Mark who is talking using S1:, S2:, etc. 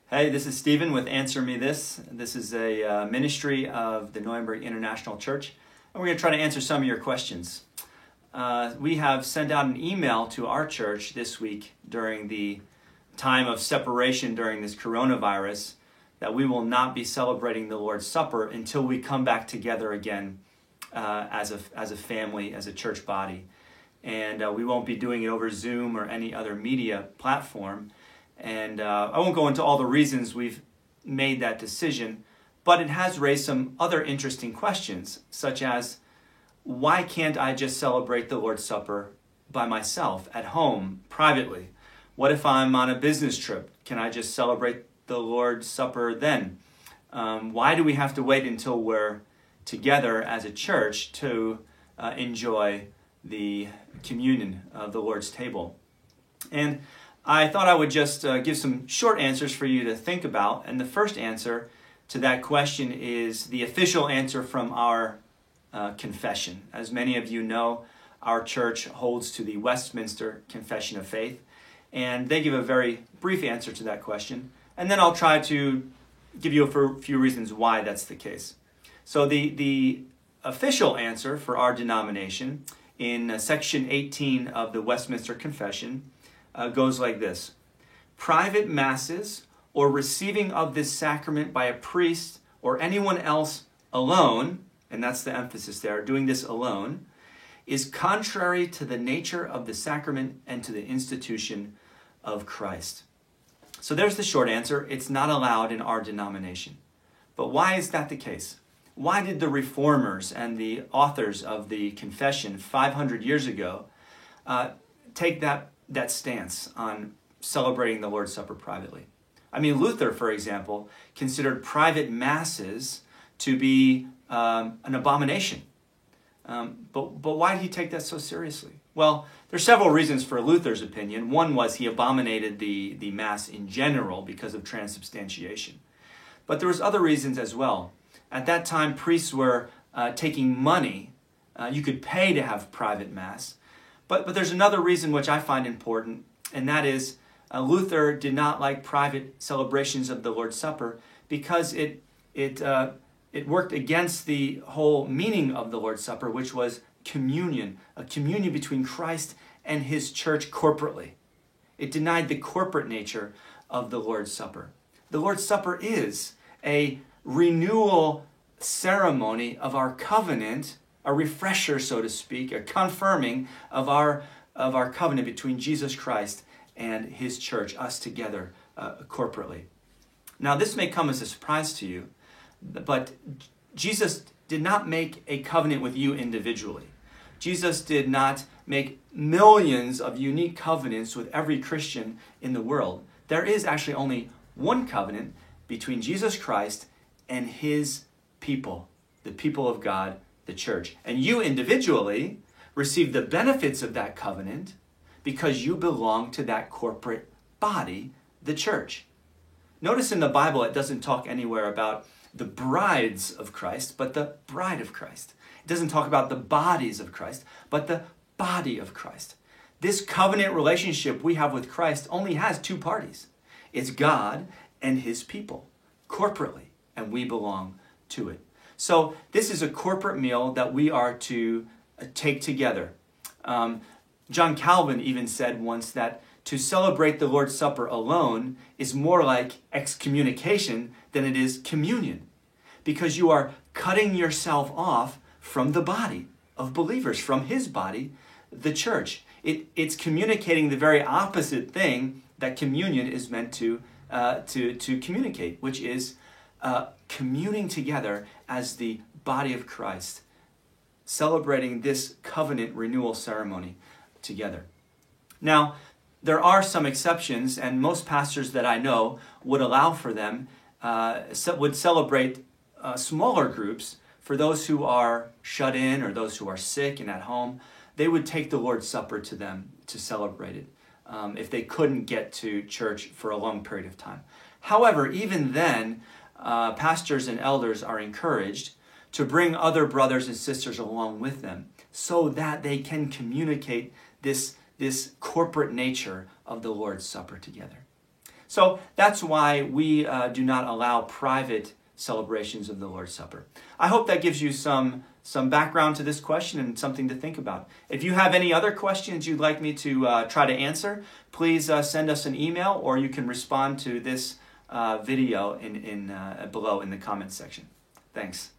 S1: Hey, this is Stephen with Answer Me This. This is a ministry of the Neuenberg International Church, and we're going to try to answer some of your questions. We have sent out an email to our church this week during the time of separation during this coronavirus that we will not be celebrating the Lord's Supper until we come back together again as a family, as a church body. And we won't be doing it over Zoom or any other media platform. And I won't go into all the reasons we've made that decision, but it has raised some other interesting questions, such as, why can't I just celebrate the Lord's Supper by myself, at home, privately? What if I'm on a business trip? Can I just celebrate the Lord's Supper then? Why do we have to wait until we're together as a church to enjoy the communion of the Lord's table? And I thought I would just give some short answers for you to think about. And the first answer to that question is the official answer from our confession. As many of you know, our church holds to the Westminster Confession of Faith. And they give a very brief answer to that question. And then I'll try to give you a few reasons why that's the case. So the official answer for our denomination in section 18 of the Westminster Confession goes like this: private masses or receiving of this sacrament by a priest or anyone else alone, and that's the emphasis there, doing this alone, is contrary to the nature of the sacrament and to the institution of Christ. So there's the short answer. It's not allowed in our denomination. But why is that the case? Why did the reformers and the authors of the confession 500 years ago take that stance on celebrating the Lord's Supper privately? I mean, Luther, for example, considered private masses to be an abomination. But why did he take that so seriously? Well, there's several reasons for Luther's opinion. One was he abominated the Mass in general because of transubstantiation. But there was other reasons as well. At that time, priests were taking money. You could pay to have private Mass. But there's another reason which I find important, and that is Luther did not like private celebrations of the Lord's Supper because it worked against the whole meaning of the Lord's Supper, which was communion, a communion between Christ and his church corporately. It denied the corporate nature of the Lord's Supper. The Lord's Supper is a renewal ceremony of our covenant, a refresher, so to speak, a confirming of our covenant between Jesus Christ and his church, us together corporately. Now, this may come as a surprise to you, but Jesus did not make a covenant with you individually. Jesus did not make millions of unique covenants with every Christian in the world. There is actually only one covenant between Jesus Christ and his people, the people of God, the church. And you individually receive the benefits of that covenant because you belong to that corporate body, the church. Notice in the Bible it doesn't talk anywhere about the brides of Christ, but the bride of Christ. It doesn't talk about the bodies of Christ, but the body of Christ. This covenant relationship we have with Christ only has two parties. It's God and his people, corporately, and we belong to it. So this is a corporate meal that we are to take together. John Calvin even said once that to celebrate the Lord's Supper alone is more like excommunication than it is communion, because you are cutting yourself off from the body of believers, from his body, the church. It's communicating the very opposite thing that communion is meant to communicate, which is communing together as the body of Christ, celebrating this covenant renewal ceremony together. Now, there are some exceptions, and most pastors that I know would allow for them, would celebrate smaller groups for those who are shut in or those who are sick and at home. They would take the Lord's Supper to them to celebrate it if they couldn't get to church for a long period of time. However, even then, pastors and elders are encouraged to bring other brothers and sisters along with them so that they can communicate this corporate nature of the Lord's Supper together. So that's why we do not allow private celebrations of the Lord's Supper. I hope that gives you some background to this question and something to think about. If you have any other questions you'd like me to try to answer, please send us an email, or you can respond to this video below in the comments section. Thanks.